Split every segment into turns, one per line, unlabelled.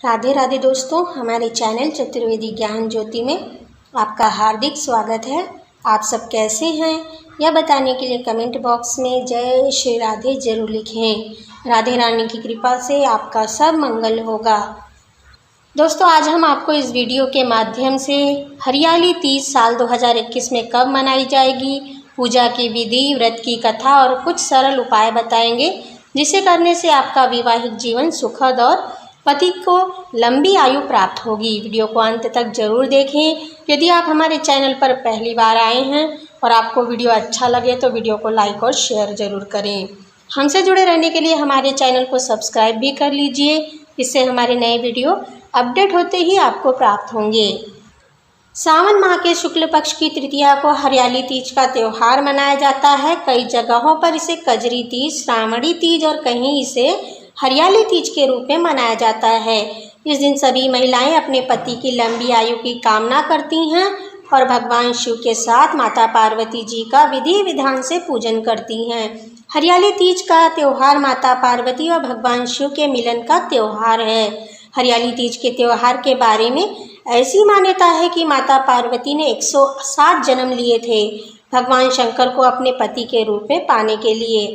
राधे राधे दोस्तों, हमारे चैनल चतुर्वेदी ज्ञान ज्योति में आपका हार्दिक स्वागत है। आप सब कैसे हैं यह बताने के लिए कमेंट बॉक्स में जय श्री राधे जरूर लिखें। राधे रानी की कृपा से आपका सब मंगल होगा। दोस्तों, आज हम आपको इस वीडियो के माध्यम से हरियाली तीज साल 2021 में कब मनाई जाएगी, पूजा की विधि, व्रत की कथा और कुछ सरल उपाय बताएंगे जिसे करने से आपका वैवाहिक जीवन सुखद और पति को लंबी आयु प्राप्त होगी। वीडियो को अंत तक जरूर देखें। यदि आप हमारे चैनल पर पहली बार आए हैं और आपको वीडियो अच्छा लगे तो वीडियो को लाइक और शेयर जरूर करें। हमसे जुड़े रहने के लिए हमारे चैनल को सब्सक्राइब भी कर लीजिए, इससे हमारे नए वीडियो अपडेट होते ही आपको प्राप्त होंगे। सावन माह के शुक्ल पक्ष की तृतीया को हरियाली तीज का त्यौहार मनाया जाता है। कई जगहों पर इसे कजरी तीज, श्रावणी तीज और कहीं इसे हरियाली तीज के रूप में मनाया जाता है। इस दिन सभी महिलाएं अपने पति की लंबी आयु की कामना करती हैं और भगवान शिव के साथ माता पार्वती जी का विधि विधान से पूजन करती हैं। हरियाली तीज का त्यौहार माता पार्वती और भगवान शिव के मिलन का त्यौहार है। हरियाली तीज के त्यौहार के बारे में ऐसी मान्यता है कि माता पार्वती ने 107 जन्म लिए थे भगवान शंकर को अपने पति के रूप में पाने के लिए।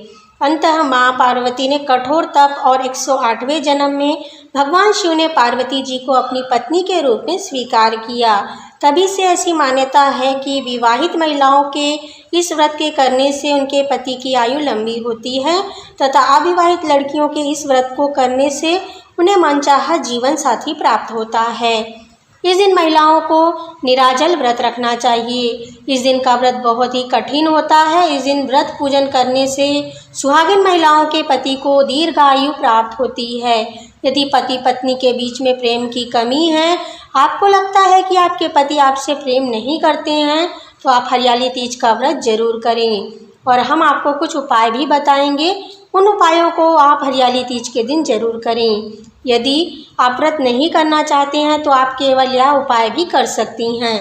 अंततः माँ पार्वती ने कठोर तप और 108वें जन्म में भगवान शिव ने पार्वती जी को अपनी पत्नी के रूप में स्वीकार किया। तभी से ऐसी मान्यता है कि विवाहित महिलाओं के इस व्रत के करने से उनके पति की आयु लंबी होती है तथा अविवाहित लड़कियों के इस व्रत को करने से उन्हें मनचाहा जीवन साथी प्राप्त होता है। इस दिन महिलाओं को निराजल व्रत रखना चाहिए। इस दिन का व्रत बहुत ही कठिन होता है। इस दिन व्रत पूजन करने से सुहागिन महिलाओं के पति को दीर्घायु प्राप्त होती है। यदि पति पत्नी के बीच में प्रेम की कमी है, आपको लगता है कि आपके पति आपसे प्रेम नहीं करते हैं, तो आप हरियाली तीज का व्रत जरूर करें और हम आपको कुछ उपाय भी बताएंगे। उन उपायों को आप हरियाली तीज के दिन जरूर करें। यदि आप व्रत नहीं करना चाहते हैं तो आप केवल यह उपाय भी कर सकती हैं।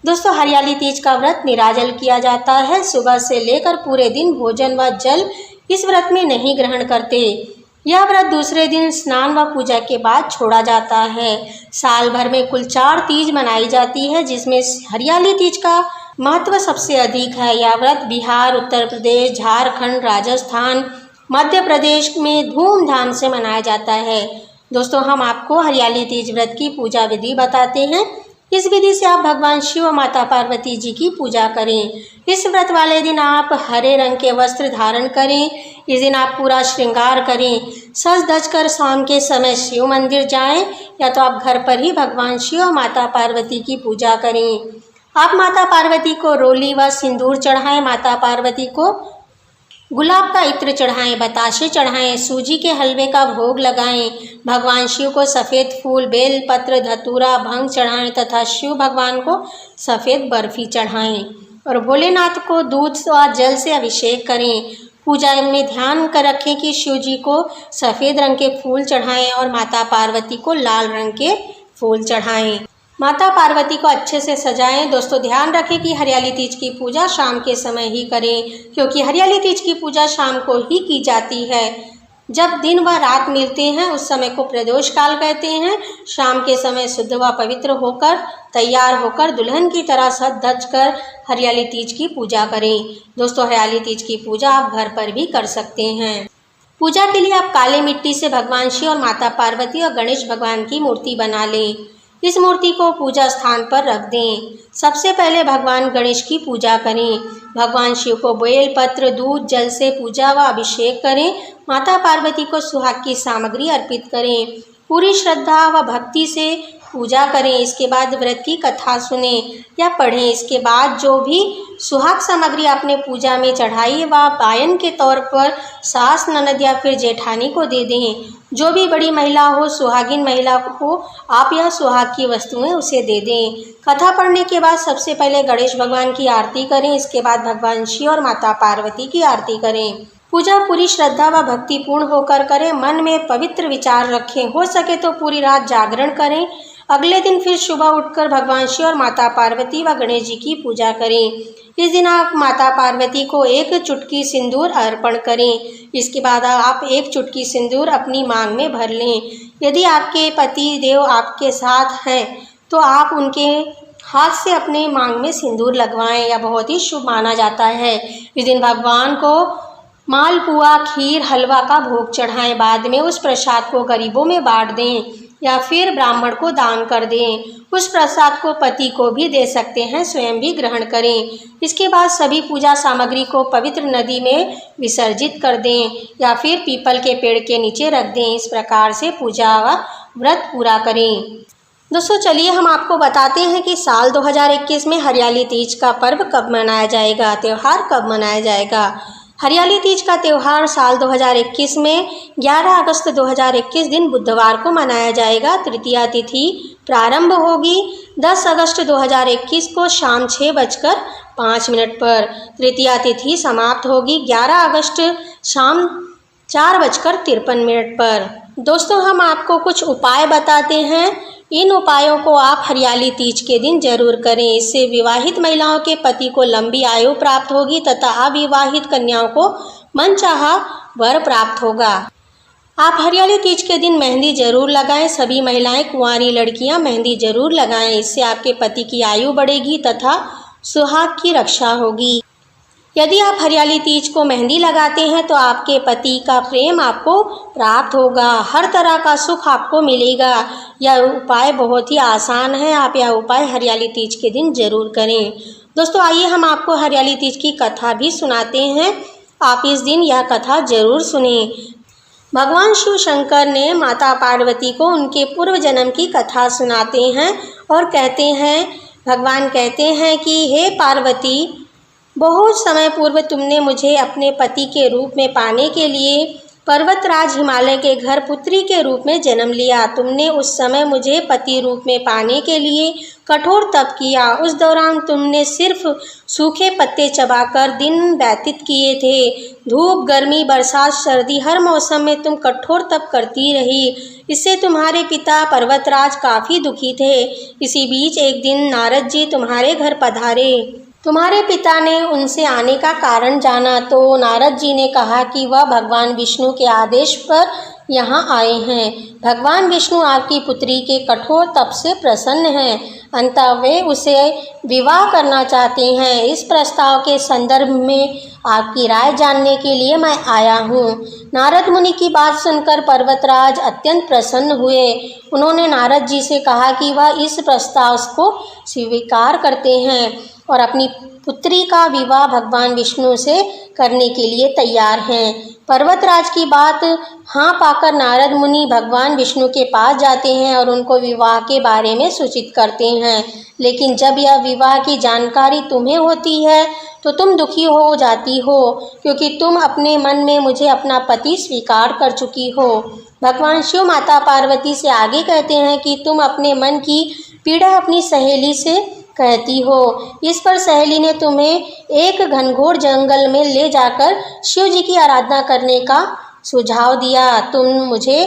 दोस्तों, हरियाली तीज का व्रत निराजल किया जाता है। सुबह से लेकर पूरे दिन भोजन व जल इस व्रत में नहीं ग्रहण करते। यह व्रत दूसरे दिन स्नान व पूजा के बाद छोड़ा जाता है। साल भर में कुल 4 तीज मनाई जाती है, जिसमें हरियाली तीज का महत्व सबसे अधिक है। यह व्रत बिहार, उत्तर प्रदेश, झारखंड, राजस्थान, मध्य प्रदेश में धूमधाम से मनाया जाता है। दोस्तों, हम आपको हरियाली तीज व्रत की पूजा विधि बताते हैं। इस विधि से आप भगवान शिव और माता पार्वती जी की पूजा करें। इस व्रत वाले दिन आप हरे रंग के वस्त्र धारण करें। इस दिन आप पूरा श्रृंगार करें। सज धज कर शाम के समय शिव मंदिर जाएं या तो आप घर पर ही भगवान शिव और माता पार्वती की पूजा करें। आप माता पार्वती को रोली व सिंदूर चढ़ाएं। माता पार्वती को गुलाब का इत्र चढ़ाएं, बताशे चढ़ाएं, सूजी के हलवे का भोग लगाएं। भगवान शिव को सफ़ेद फूल, बेल पत्र, धतूरा, भंग चढ़ाएं तथा शिव भगवान को सफ़ेद बर्फी चढ़ाएं और भोलेनाथ को दूध व जल से अभिषेक करें। पूजा में ध्यान कर रखें कि शिव जी को सफ़ेद रंग के फूल चढ़ाएं और माता पार्वती को लाल रंग के फूल चढ़ाएं। माता पार्वती को अच्छे से सजाएं। दोस्तों, ध्यान रखें कि हरियाली तीज की पूजा शाम के समय ही करें, क्योंकि हरियाली तीज की पूजा शाम को ही की जाती है। जब दिन व रात मिलते हैं उस समय को प्रदोष काल कहते हैं। शाम के समय शुद्ध व पवित्र होकर तैयार होकर दुल्हन की तरह सज धज कर हरियाली तीज की पूजा करें। दोस्तों, हरियाली तीज की पूजा आप घर पर भी कर सकते हैं। पूजा के लिए आप काली मिट्टी से भगवान शिव और माता पार्वती और गणेश भगवान की मूर्ति बना लें। इस मूर्ति को पूजा स्थान पर रख दें। सबसे पहले भगवान गणेश की पूजा करें। भगवान शिव को बेल पत्र, दूध, जल से पूजा व अभिषेक करें। माता पार्वती को सुहाग की सामग्री अर्पित करें। पूरी श्रद्धा व भक्ति से पूजा करें। इसके बाद व्रत की कथा सुने या पढ़ें। इसके बाद जो भी सुहाग सामग्री आपने पूजा में चढ़ाई व पायन के तौर पर सास, ननद या फिर जेठानी को दे दें। जो भी बड़ी महिला हो, सुहागिन महिला हो, आप यह सुहाग की वस्तुएं उसे दे दें। कथा पढ़ने के बाद सबसे पहले गणेश भगवान की आरती करें। इसके बाद भगवान शिव और माता पार्वती की आरती करें। पूजा पूरी श्रद्धा व भक्ति पूर्ण होकर करें। मन में पवित्र विचार रखें। हो सके तो पूरी रात जागरण करें। अगले दिन फिर सुबह उठकर भगवान शिव और माता पार्वती व गणेश जी की पूजा करें। इस दिन आप माता पार्वती को 1 चुटकी सिंदूर अर्पण करें। इसके बाद आप 1 चुटकी सिंदूर अपनी मांग में भर लें। यदि आपके पति देव आपके साथ हैं तो आप उनके हाथ से अपने मांग में सिंदूर लगवाएं, यह बहुत ही शुभ माना जाता है। इस दिन भगवान को मालपुआ, खीर, हलवा का भोग चढ़ाएं। बाद में उस प्रसाद को गरीबों में बांट दें या फिर ब्राह्मण को दान कर दें। उस प्रसाद को पति को भी दे सकते हैं, स्वयं भी ग्रहण करें। इसके बाद सभी पूजा सामग्री को पवित्र नदी में विसर्जित कर दें या फिर पीपल के पेड़ के नीचे रख दें। इस प्रकार से पूजा व व्रत पूरा करें। दोस्तों चलिए हम आपको बताते हैं कि साल 2021 में हरियाली तीज का पर्व कब मनाया जाएगा, त्यौहार कब मनाया जाएगा। हरियाली तीज का त्यौहार साल 2021 में 11 अगस्त 2021 दिन बुधवार को मनाया जाएगा। तृतीया तिथि प्रारंभ होगी 10 अगस्त 2021 को शाम 6:05 पर। तृतीया तिथि समाप्त होगी 11 अगस्त शाम 4:53 पर। दोस्तों हम आपको कुछ उपाय बताते हैं। इन उपायों को आप हरियाली तीज के दिन जरूर करें। इससे विवाहित महिलाओं के पति को लंबी आयु प्राप्त होगी तथा अविवाहित कन्याओं को मनचाहा वर प्राप्त होगा। आप हरियाली तीज के दिन मेहंदी जरूर लगाएं। सभी महिलाएं, कुंवारी लड़कियां मेहंदी जरूर लगाएं। इससे आपके पति की आयु बढ़ेगी तथा सुहाग की रक्षा होगी। यदि आप हरियाली तीज को मेहंदी लगाते हैं तो आपके पति का प्रेम आपको प्राप्त होगा, हर तरह का सुख आपको मिलेगा। यह उपाय बहुत ही आसान है, आप यह उपाय हरियाली तीज के दिन जरूर करें। दोस्तों आइए हम आपको हरियाली तीज की कथा भी सुनाते हैं, आप इस दिन यह कथा जरूर सुने। भगवान शिव शंकर ने माता पार्वती को उनके पूर्व जन्म की कथा सुनाते हैं और कहते हैं, भगवान कहते हैं कि हे पार्वती, बहुत समय पूर्व तुमने मुझे अपने पति के रूप में पाने के लिए पर्वतराज हिमालय के घर पुत्री के रूप में जन्म लिया। तुमने उस समय मुझे पति रूप में पाने के लिए कठोर तप किया। उस दौरान तुमने सिर्फ सूखे पत्ते चबाकर दिन व्यतीत किए थे। धूप, गर्मी, बरसात, सर्दी, हर मौसम में तुम कठोर तप करती रही। इससे तुम्हारे पिता पर्वतराज काफ़ी दुखी थे। इसी बीच एक दिन नारद जी तुम्हारे घर पधारे। तुम्हारे पिता ने उनसे आने का कारण जाना तो नारद जी ने कहा कि वह भगवान विष्णु के आदेश पर यहाँ आए हैं। भगवान विष्णु आपकी पुत्री के कठोर तप से प्रसन्न हैं, अंततः वे उसे विवाह करना चाहते हैं। इस प्रस्ताव के संदर्भ में आपकी राय जानने के लिए मैं आया हूँ। नारद मुनि की बात सुनकर पर्वतराज अत्यंत प्रसन्न हुए। उन्होंने नारद जी से कहा कि वह इस प्रस्ताव को स्वीकार करते हैं और अपनी पुत्री का विवाह भगवान विष्णु से करने के लिए तैयार हैं। पर्वतराज की बात हाँ पाकर नारद मुनि भगवान विष्णु के पास जाते हैं और उनको विवाह के बारे में सूचित करते हैं। लेकिन जब यह विवाह की जानकारी तुम्हें होती है तो तुम दुखी हो जाती हो, क्योंकि तुम अपने मन में मुझे अपना पति स्वीकार कर चुकी हो। भगवान शिव माता पार्वती से आगे कहते हैं कि तुम अपने मन की पीड़ा अपनी सहेली से कहती हो। इस पर सहेली ने तुम्हें एक घनघोर जंगल में ले जाकर शिव जी की आराधना करने का सुझाव दिया। तुम मुझे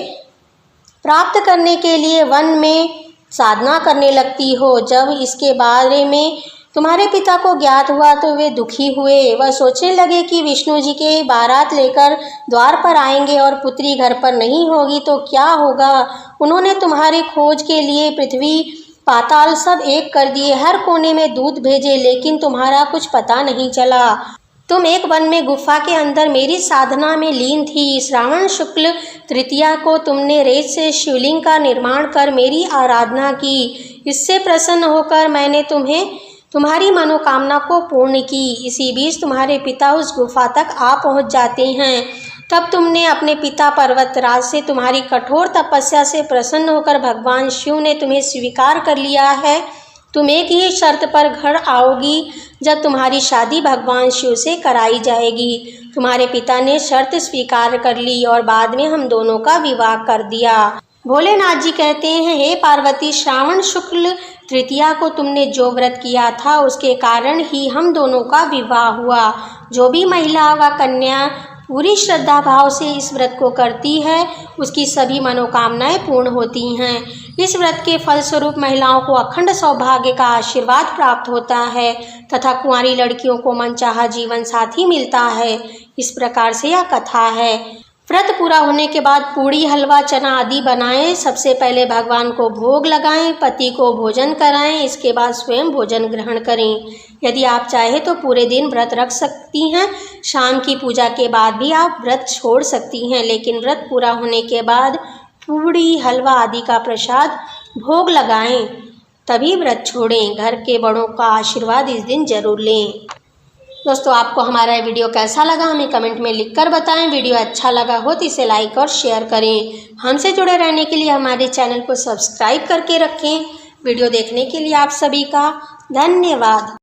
प्राप्त करने के लिए वन में साधना करने लगती हो। जब इसके बारे में तुम्हारे पिता को ज्ञात हुआ तो वे दुखी हुए। वह सोचने लगे कि विष्णु जी के बारात लेकर द्वार पर आएंगे और पुत्री घर पर नहीं होगी तो क्या होगा। उन्होंने तुम्हारी खोज के लिए पृथ्वी पाताल सब एक कर दिए, हर कोने में दूत भेजे, लेकिन तुम्हारा कुछ पता नहीं चला। तुम एक वन में गुफा के अंदर मेरी साधना में लीन थी। श्रावण शुक्ल तृतीया को तुमने रेत से शिवलिंग का निर्माण कर मेरी आराधना की। इससे प्रसन्न होकर मैंने तुम्हारी मनोकामना को पूर्ण की। इसी बीच तुम्हारे पिता उस गुफा तक आ पहुंच जाते हैं। तब तुमने अपने पिता पर्वतराज से तुम्हारी कठोर तपस्या से प्रसन्न होकर भगवान शिव ने तुम्हें स्वीकार कर लिया है। तुम एक ही शर्त पर घर आओगी, जब तुम्हारी शादी भगवान शिव से कराई जाएगी। तुम्हारे पिता ने शर्त स्वीकार कर ली और बाद में हम दोनों का विवाह कर दिया। भोलेनाथ जी कहते हैं, हे पार्वती, श्रावण शुक्ल तृतीया को तुमने जो व्रत किया था उसके कारण ही हम दोनों का विवाह हुआ। जो भी महिला व कन्या पूरी श्रद्धा भाव से इस व्रत को करती है उसकी सभी मनोकामनाएं पूर्ण होती हैं। इस व्रत के फलस्वरूप महिलाओं को अखंड सौभाग्य का आशीर्वाद प्राप्त होता है तथा कुंवारी लड़कियों को मनचाहा जीवन साथी मिलता है। इस प्रकार से यह कथा है। व्रत पूरा होने के बाद पूड़ी, हलवा, चना आदि बनाएं। सबसे पहले भगवान को भोग लगाएं, पति को भोजन कराएं, इसके बाद स्वयं भोजन ग्रहण करें। यदि आप चाहें तो पूरे दिन व्रत रख सकती हैं। शाम की पूजा के बाद भी आप व्रत छोड़ सकती हैं, लेकिन व्रत पूरा होने के बाद पूड़ी, हलवा आदि का प्रसाद भोग लगाएं, तभी व्रत छोड़ें। घर के बड़ों का आशीर्वाद इस दिन जरूर लें। दोस्तों, आपको हमारा वीडियो कैसा लगा हमें कमेंट में लिखकर बताएं। वीडियो अच्छा लगा हो तो इसे लाइक और शेयर करें। हमसे जुड़े रहने के लिए हमारे चैनल को सब्सक्राइब करके रखें। वीडियो देखने के लिए आप सभी का धन्यवाद।